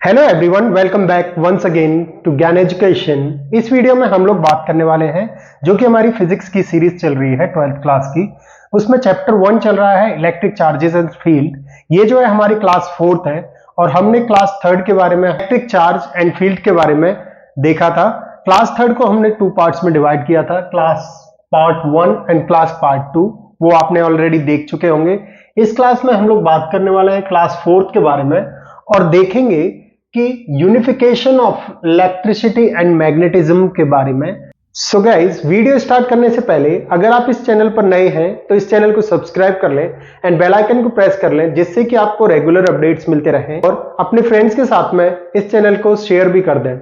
Hello everyone, welcome back once again to Gyan education. इस video में हम लोग बात करने वाले हैं जो कि हमारी फिजिक्स की सीरीज चल रही है 12th क्लास की। उसमें चैप्टर 1 चल रहा है इलेक्ट्रिक चार्जेस एंड फील्ड। ये जो है हमारी क्लास 4th है और हमने क्लास 3rd के बारे में इलेक्ट्रिक चार्ज एंड फील्ड के बारे में देखा था। क्लास 3rd को हमने 2 पार्ट्स में डिवाइड किया था, class part 1 and class part 2। वो आपने ऑलरेडी देख चुके होंगे। इस क्लास में हम लोग बात करने वाले हैं क्लास 4th के बारे में और देखेंगे कि unification of electricity and magnetism के बारे में। सो गाइस, वीडियो स्टार्ट करने से पहले अगर आप इस चैनल पर नए हैं तो इस चैनल को सब्सक्राइब कर लें एंड बेल आइकन को प्रेस कर लें, जिससे कि आपको रेगुलर अपडेट्स मिलते रहें और अपने फ्रेंड्स के साथ में इस चैनल को शेयर भी कर दें।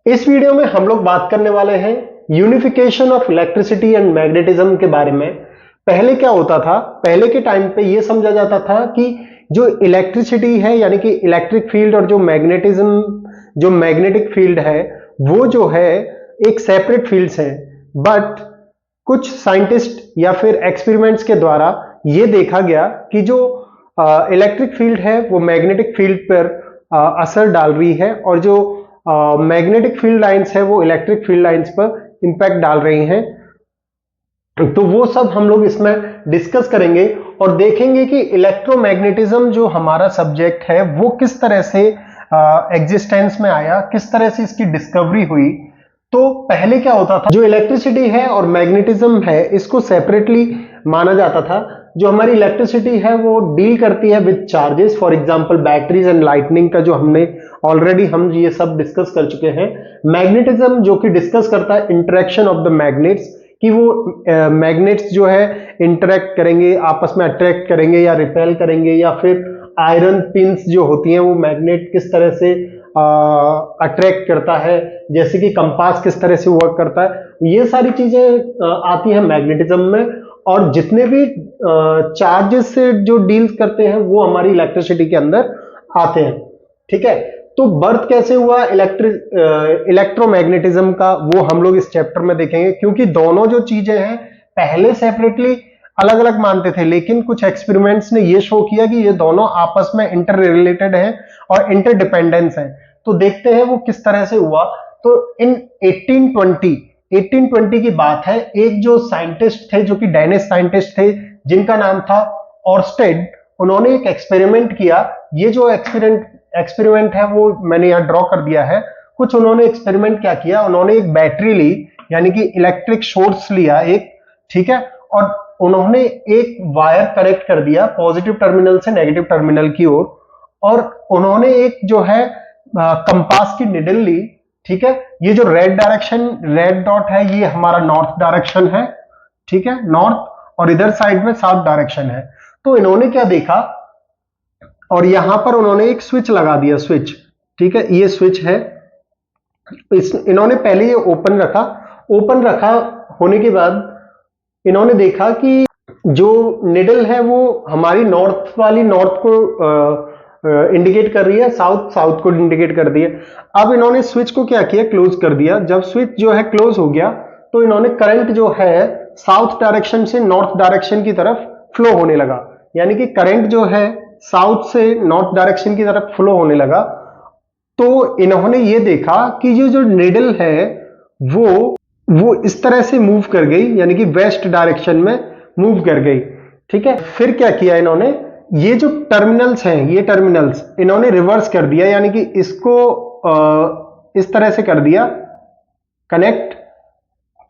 इस वीडियो में हम लोग बात करने वाले हैं unification of electricity and magnetism के बारे में। पहले क्या होता था, पहले के टाइम पे यह समझा जाता था कि जो इलेक्ट्रिसिटी है यानी कि इलेक्ट्रिक फील्ड और जो मैग्नेटिज्म, जो मैग्नेटिक फील्ड है, वो जो है एक सेपरेट फील्ड्स हैं। बट कुछ साइंटिस्ट या फिर एक्सपेरिमेंट्स के द्वारा ये देखा गया कि जो इलेक्ट्रिक फील्ड है वो मैग्नेटिक फील्ड पर असर डाल रही है और जो मैग्नेटिक फील्ड लाइंस है वो इलेक्ट्रिक फील्ड लाइंस पर इंपैक्ट डाल रही हैं। तो वो सब हम लोग इसमें डिस्कस करेंगे और देखेंगे कि इलेक्ट्रोमैग्नेटिज्म जो हमारा सब्जेक्ट है वो किस तरह से एग्जिस्टेंस में आया, किस तरह से इसकी डिस्कवरी हुई। तो पहले क्या होता था, जो इलेक्ट्रिसिटी है और मैग्नेटिज्म है इसको सेपरेटली माना जाता था। जो हमारी इलेक्ट्रिसिटी है वो डील करती है with charges, for example batteries and lightning का जो हमने ऑलरेडी हम ये सब डिस्कस कर चुके हैं। मैग्नेटिज्म जो कि डिस्कस करता है इंटरेक्शन ऑफ द मैग्नेट्स, कि वो मैग्नेट्स जो है इंटरेक्ट करेंगे, आपस में अट्रैक्ट करेंगे या रिपेल करेंगे, या फिर आयरन पिंस जो होती हैं वो मैग्नेट किस तरह से अट्रैक्ट करता है, जैसे कि कंपास किस तरह से वर्क करता है। ये सारी चीजें आती हैं मैग्नेटिज्म में। और जितने भी चार्जेस से जो डील करते हैं वो हमारी इलेक्ट्रिसिटी के अंदर आते हैं। ठीक है, तो बर्थ कैसे हुआ इलेक्ट्रोमैग्नेटिज्म का, वो हम लोग इस चैप्टर में देखेंगे। क्योंकि दोनों जो चीजें हैं पहले सेपरेटली अलग अलग मानते थे, लेकिन कुछ एक्सपेरिमेंट्स ने ये शो किया कि ये दोनों आपस में इंटर रिलेटेड हैं और इंटरडिपेंडेंस हैं। तो देखते हैं वो किस तरह से हुआ। तो इन 1820 की बात है, एक जो साइंटिस्ट थे जो कि डेनिश साइंटिस्ट थे जिनका नाम था ऑर्स्टेड, उन्होंने एक एक्सपेरिमेंट किया। ये जो एक्सपेरिमेंट है वो मैंने यहां ड्रॉ कर दिया है। कुछ उन्होंने एक्सपेरिमेंट क्या किया, उन्होंने एक बैटरी ली यानी कि इलेक्ट्रिक सोर्स लिया एक, ठीक है, और उन्होंने एक वायर कनेक्ट कर दिया पॉजिटिव टर्मिनल से नेगेटिव टर्मिनल की ओर, और उन्होंने एक जो है कंपास की निडल ली। ठीक है, ये जो रेड डॉट है ये हमारा नॉर्थ डायरेक्शन है, ठीक है, नॉर्थ, और इधर साइड में साउथ डायरेक्शन है। तो इन्होंने क्या देखा, और यहां पर उन्होंने एक स्विच लगा दिया, स्विच, ठीक है, ये स्विच है। इन्होंने पहले ये ओपन रखा होने के बाद इन्होंने देखा कि जो निडल है वो हमारी नॉर्थ को इंडिकेट कर रही है, साउथ को इंडिकेट कर दिया। अब इन्होंने स्विच को क्या किया, क्लोज कर दिया। जब स्विच जो है क्लोज हो गया तो इन्होंने करंट जो है साउथ डायरेक्शन से नॉर्थ डायरेक्शन की तरफ फ्लो होने लगा, यानी कि करंट जो है साउथ से नॉर्थ डायरेक्शन की तरफ फ्लो होने लगा। तो इन्होंने ये देखा कि ये जो निडल है वो इस तरह से मूव कर गई, यानी कि वेस्ट डायरेक्शन में मूव कर गई। ठीक है, फिर क्या किया इन्होंने, ये जो टर्मिनल्स हैं, ये टर्मिनल्स इन्होंने रिवर्स कर दिया, यानी कि इसको इस तरह से कर दिया कनेक्ट,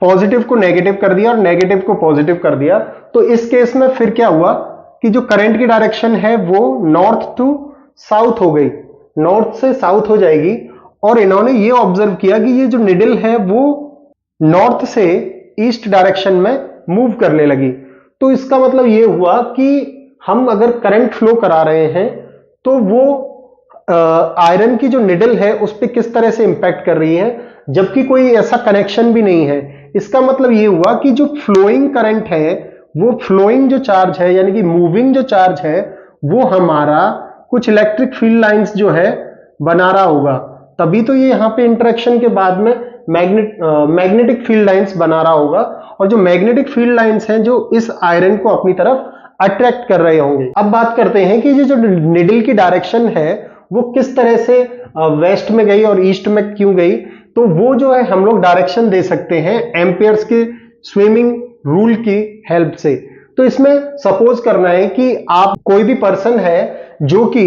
पॉजिटिव को नेगेटिव कर दिया और नेगेटिव को पॉजिटिव कर दिया। तो इस केस में फिर क्या हुआ कि जो करंट की डायरेक्शन है वो नॉर्थ टू साउथ हो गई, नॉर्थ से साउथ हो जाएगी। और इन्होंने ये ऑब्जर्व किया कि ये जो निडल है वो नॉर्थ से ईस्ट डायरेक्शन में मूव करने लगी। तो इसका मतलब ये हुआ कि हम अगर करंट फ्लो करा रहे हैं तो वो आयरन की जो निडल है उस पर किस तरह से इंपैक्ट कर रही है, जबकि कोई ऐसा कनेक्शन भी नहीं है। इसका मतलब ये हुआ कि जो फ्लोइंग करंट है, वो फ्लोइंग जो चार्ज है यानी कि मूविंग जो चार्ज है वो हमारा कुछ इलेक्ट्रिक फील्ड लाइंस जो है बना रहा होगा, तभी तो ये यहां पे इंटरेक्शन के बाद में मैग्नेटिक फील्ड लाइंस बना रहा होगा। और जो मैग्नेटिक फील्ड लाइंस हैं जो इस आयरन को अपनी तरफ अट्रैक्ट कर रहे होंगे। अब बात करते हैं कि ये जो निडल की डायरेक्शन है वो किस तरह से वेस्ट में गई और ईस्ट में क्यों गई, तो वो जो है हम लोग डायरेक्शन दे सकते हैं एम्पियर्स के स्विमिंग रूल की हेल्प से। तो इसमें सपोज करना है कि आप कोई भी पर्सन है जो कि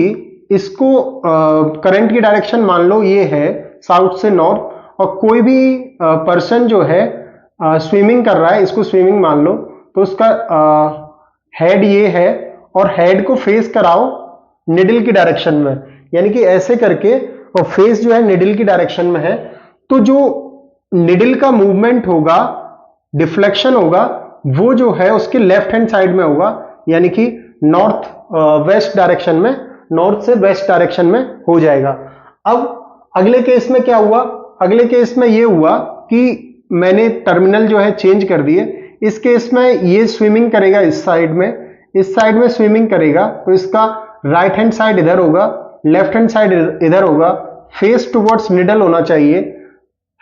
इसको करंट की डायरेक्शन मान लो ये है साउथ से नॉर्थ, और कोई भी पर्सन जो है स्विमिंग कर रहा है, इसको स्विमिंग मान लो, तो उसका हेड ये है और हेड को फेस कराओ निडल की डायरेक्शन में, यानी कि ऐसे करके, और फेस जो है निडल की डायरेक्शन में है, तो जो निडल का मूवमेंट होगा, डिफ्लेक्शन होगा, वो जो है उसके लेफ्ट हैंड साइड में होगा, यानी कि नॉर्थ वेस्ट डायरेक्शन में, नॉर्थ से वेस्ट डायरेक्शन में हो जाएगा। अब अगले केस में क्या हुआ, अगले केस में ये हुआ कि मैंने टर्मिनल जो है चेंज कर दिए। इस केस में ये स्विमिंग करेगा इस साइड में, इस साइड में स्विमिंग करेगा, तो इसका राइट हैंड साइड इधर होगा, लेफ्ट हैंड साइड इधर होगा, फेस टुवर्ड्स निडल होना चाहिए,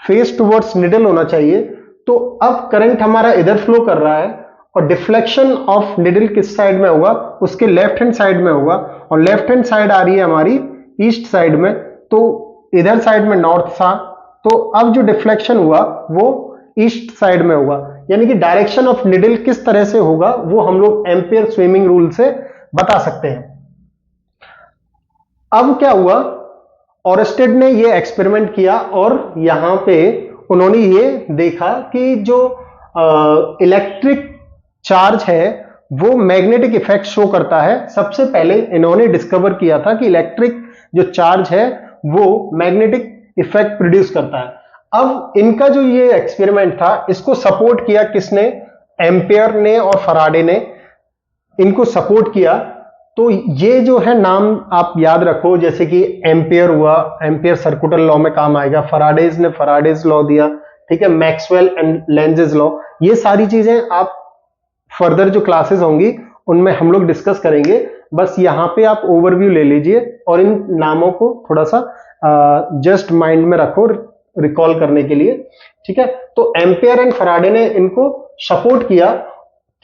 फेस टुवर्ड्स निडल होना चाहिए। तो अब करंट हमारा इधर फ्लो कर रहा है और डिफ्लेक्शन ऑफ निडल किस साइड में होगा, उसके लेफ्ट हैंड साइड में होगा, और लेफ्ट हैंड साइड आ रही है हमारी ईस्ट साइड में, तो इधर साइड में नॉर्थ था, तो अब जो डिफ्लेक्शन हुआ वो ईस्ट साइड में होगा, यानी कि डायरेक्शन ऑफ निडल किस तरह से होगा वो हम लोग एम्पियर स्विमिंग रूल से बता सकते हैं। अब क्या हुआ, ऑरस्टेड ने ये एक्सपेरिमेंट किया और यहां पे उन्होंने ये देखा कि जो इलेक्ट्रिक चार्ज है वो मैग्नेटिक इफेक्ट शो करता है। सबसे पहले इन्होंने डिस्कवर किया था कि इलेक्ट्रिक जो चार्ज है वो मैग्नेटिक इफेक्ट प्रोड्यूस करता है। अब इनका जो ये एक्सपेरिमेंट था इसको सपोर्ट किया किसने, एम्पियर ने और फराडे ने इनको सपोर्ट किया। तो ये जो है नाम आप याद रखो, जैसे कि एम्पियर हुआ, एम्पियर सर्कुलर लॉ में काम आएगा, फराडेज ने फराडेज लॉ दिया, ठीक है, मैक्सवेल एंड लेंजेस लॉ, ये सारी चीजें आप फर्दर जो क्लासेस होंगी उनमें हम लोग डिस्कस करेंगे। बस यहाँ पे आप ओवरव्यू ले लीजिए और इन नामों को थोड़ा सा जस्ट माइंड में रखो रिकॉल करने के लिए, ठीक है। तो एम्पियर एंड फराडे ने इनको सपोर्ट किया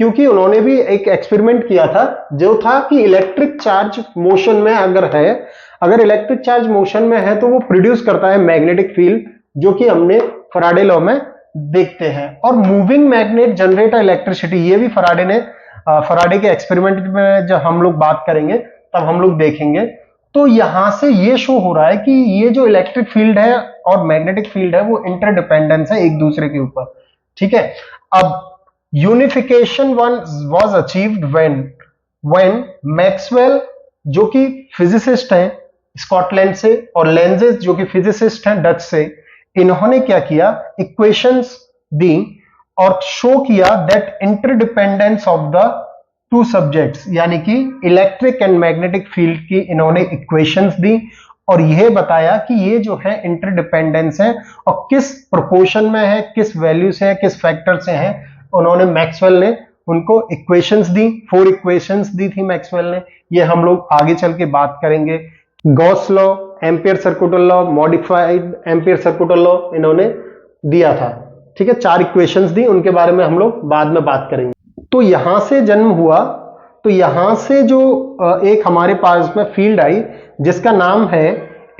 क्योंकि उन्होंने भी एक एक्सपेरिमेंट किया था जो था कि इलेक्ट्रिक चार्ज मोशन में अगर है, अगर इलेक्ट्रिक चार्ज मोशन में है तो वो प्रोड्यूस करता है मैग्नेटिक फील्ड, जो कि हमने फराडे लॉ में देखते हैं। और मूविंग मैग्नेट जनरेट इलेक्ट्रिसिटी, ये भी फराडे ने, फराडे के एक्सपेरिमेंट में जब हम लोग बात करेंगे तब हम लोग देखेंगे। तो यहां से ये शो हो रहा है कि ये जो इलेक्ट्रिक फील्ड है और मैग्नेटिक फील्ड है वो इंटरडिपेंडेंस है एक दूसरे के ऊपर, ठीक है। अब unification was achieved when Maxwell जो कि फिजिसिस्ट हैं स्कॉटलैंड से, और लेंजेस जो कि फिजिसिस्ट हैं डच से, इन्होंने क्या किया, इक्वेशंस दी और शो किया that interdependence of the two subjects, यानी कि इलेक्ट्रिक एंड मैग्नेटिक फील्ड की इन्होंने इक्वेशंस दी और यह बताया कि ये जो है इंटरडिपेंडेंस है और किस प्रोपोर्शन में है, किस वैल्यू से है, किस फैक्टर से है। उन्होंने मैक्सवेल ने उनको इक्वेशंस दी, 4 इक्वेशंस दी थी मैक्सवेल ने, ये हम लोग आगे चल के बात करेंगे। Gauss law, ampere circular law, modified ampere circular law इन्होंने दिया था, ठीक है। 4 इक्वेशंस दी, उनके बारे में हम लोग बाद में बात करेंगे। तो यहां से जन्म हुआ, तो यहां से जो एक हमारे पास में फील्ड आई जिसका नाम है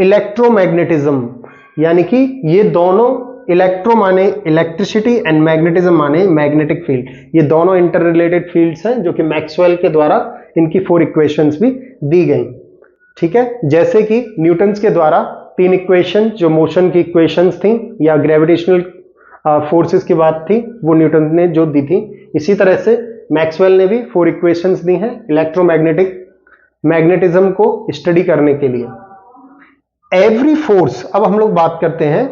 इलेक्ट्रोमैग्नेटिज्म, यानी कि ये दोनों, इलेक्ट्रो माने इलेक्ट्रिसिटी एंड मैग्नेटिज्म माने मैग्नेटिक फील्ड, ये दोनों इंटर रिलेटेड फील्ड्स हैं जो कि मैक्सवेल के द्वारा इनकी 4 इक्वेशंस भी दी गई, ठीक है। जैसे कि न्यूटन्स के द्वारा 3 इक्वेशन जो मोशन की इक्वेशंस थी या ग्रेविटेशनल फोर्सेस की बात थी वो न्यूटन ने जो दी थी, इसी तरह से मैक्सवेल ने भी 4 इक्वेशंस दी हैं मैग्नेटिज्म को स्टडी करने के लिए। एवरी फोर्स, अब हम लोग बात करते हैं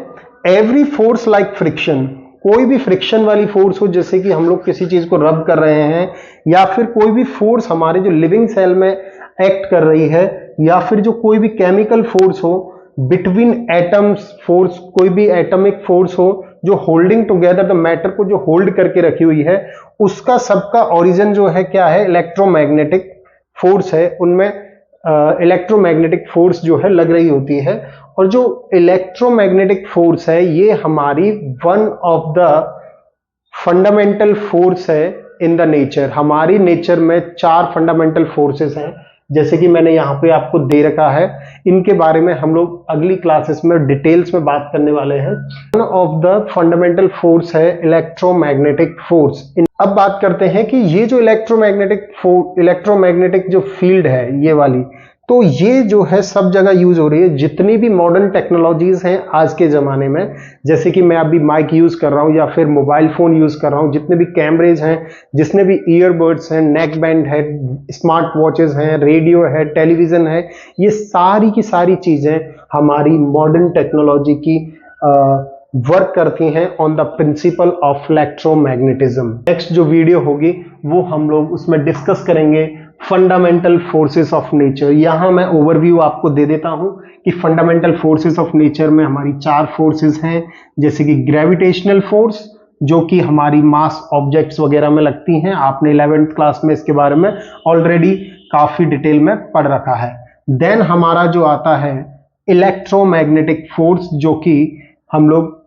एवरी फोर्स लाइक फ्रिक्शन, कोई भी फ्रिक्शन वाली फोर्स हो, जैसे कि हम लोग किसी चीज को रब कर रहे हैं, या फिर कोई भी फोर्स हमारे जो लिविंग सेल में एक्ट कर रही है, या फिर जो कोई भी केमिकल फोर्स हो, बिटवीन एटम्स फोर्स, कोई भी एटॉमिक फोर्स हो जो होल्डिंग टुगेदर द मैटर को जो होल्ड करके रखी हुई है, उसका सबका ओरिजिन जो है क्या है, इलेक्ट्रोमैग्नेटिक फोर्स है। उनमें इलेक्ट्रोमैग्नेटिक फोर्स जो है लग रही होती है, और जो इलेक्ट्रोमैग्नेटिक फोर्स है ये हमारी one of the fundamental force है इन द नेचर। हमारी नेचर में 4 फंडामेंटल फोर्सेस हैं जैसे कि मैंने यहाँ पे आपको दे रखा है, इनके बारे में हम लोग अगली क्लासेस में डिटेल्स में बात करने वाले हैं। One of the fundamental force है इलेक्ट्रोमैग्नेटिक फोर्स। अब बात करते हैं कि ये जो इलेक्ट्रोमैग्नेटिक जो फील्ड है ये वाली, तो ये जो है सब जगह यूज हो रही है। जितनी भी मॉडर्न टेक्नोलॉजीज हैं आज के ज़माने में, जैसे कि मैं अभी माइक यूज़ कर रहा हूँ या फिर मोबाइल फ़ोन यूज़ कर रहा हूँ, जितने भी कैमरेज हैं, जितने भी ईयरबड्स हैं, नेक बैंड है, स्मार्ट वॉचेस हैं, रेडियो है, टेलीविज़न है, ये सारी की सारी चीज़ें हमारी मॉडर्न टेक्नोलॉजी की वर्क करती हैं on the principle of electromagnetism. Next जो वीडियो होगी वो हम लोग उसमें डिस्कस करेंगे फंडामेंटल फोर्सेस ऑफ नेचर। यहां मैं ओवरव्यू आपको दे देता हूं कि फंडामेंटल फोर्सेस ऑफ नेचर में हमारी 4 फोर्सेस हैं, जैसे कि ग्रेविटेशनल फोर्स जो कि हमारी मास ऑब्जेक्ट्स वगैरह में लगती हैं। आपने 11th क्लास में इसके बारे में ऑलरेडी काफी डिटेल में पढ़ रखा है। देन हमारा जो आता है इलेक्ट्रोमैग्नेटिक फोर्स, जो कि हम लोग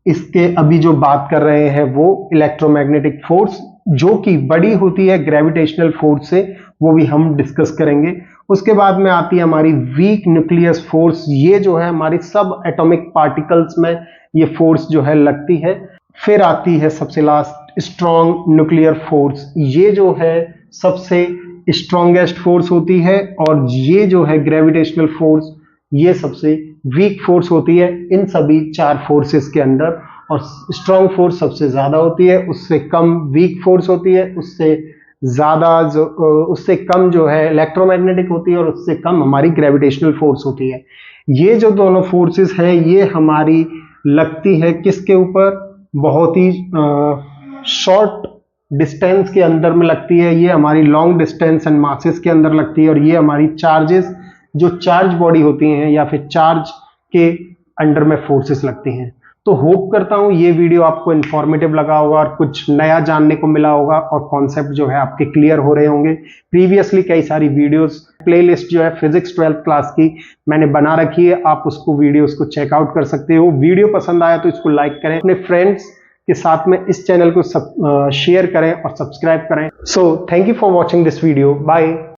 इसके अभी जो बात कर रहे हैं वो इलेक्ट्रोमैग्नेटिक फोर्स जो कि बड़ी होती है ग्रेविटेशनल फोर्स से, वो भी हम डिस्कस करेंगे। उसके बाद में आती है हमारी वीक न्यूक्लियस फोर्स। ये जो है हमारी सब एटॉमिक पार्टिकल्स में ये फोर्स जो है लगती है। फिर आती है सबसे लास्ट स्ट्रॉन्ग न्यूक्लियर फोर्स। ये जो है सबसे स्ट्रॉन्गेस्ट फोर्स होती है, और ये जो है ग्रेविटेशनल फोर्स ये सबसे वीक फोर्स होती है इन सभी 4 फोर्सेस के अंदर। और स्ट्रॉन्ग फोर्स सबसे ज्यादा होती है, उससे कम वीक फोर्स होती है, उससे कम जो है इलेक्ट्रोमैग्नेटिक होती है, और उससे कम हमारी ग्रेविटेशनल फोर्स होती है। ये जो दोनों फोर्सेस हैं ये हमारी लगती है किसके ऊपर, बहुत ही शॉर्ट डिस्टेंस के अंदर में लगती है। ये हमारी लॉन्ग डिस्टेंस एंड मासेस के अंदर लगती है, और ये हमारी चार्जेस जो चार्ज बॉडी होती हैं या फिर चार्ज के अंडर में फोर्सेस लगती हैं। तो होप करता हूं ये वीडियो आपको इंफॉर्मेटिव लगा होगा और कुछ नया जानने को मिला होगा, और कॉन्सेप्ट जो है आपके क्लियर हो रहे होंगे। प्रीवियसली कई सारी वीडियोस प्लेलिस्ट जो है फिजिक्स 12th क्लास की मैंने बना रखी है, आप उसको वीडियोस को चेकआउट कर सकते हो। वीडियो पसंद आया तो इसको लाइक करें, अपने फ्रेंड्स के साथ में इस चैनल को शेयर करें और सब्सक्राइब करें। So thank you for watching this video. Bye.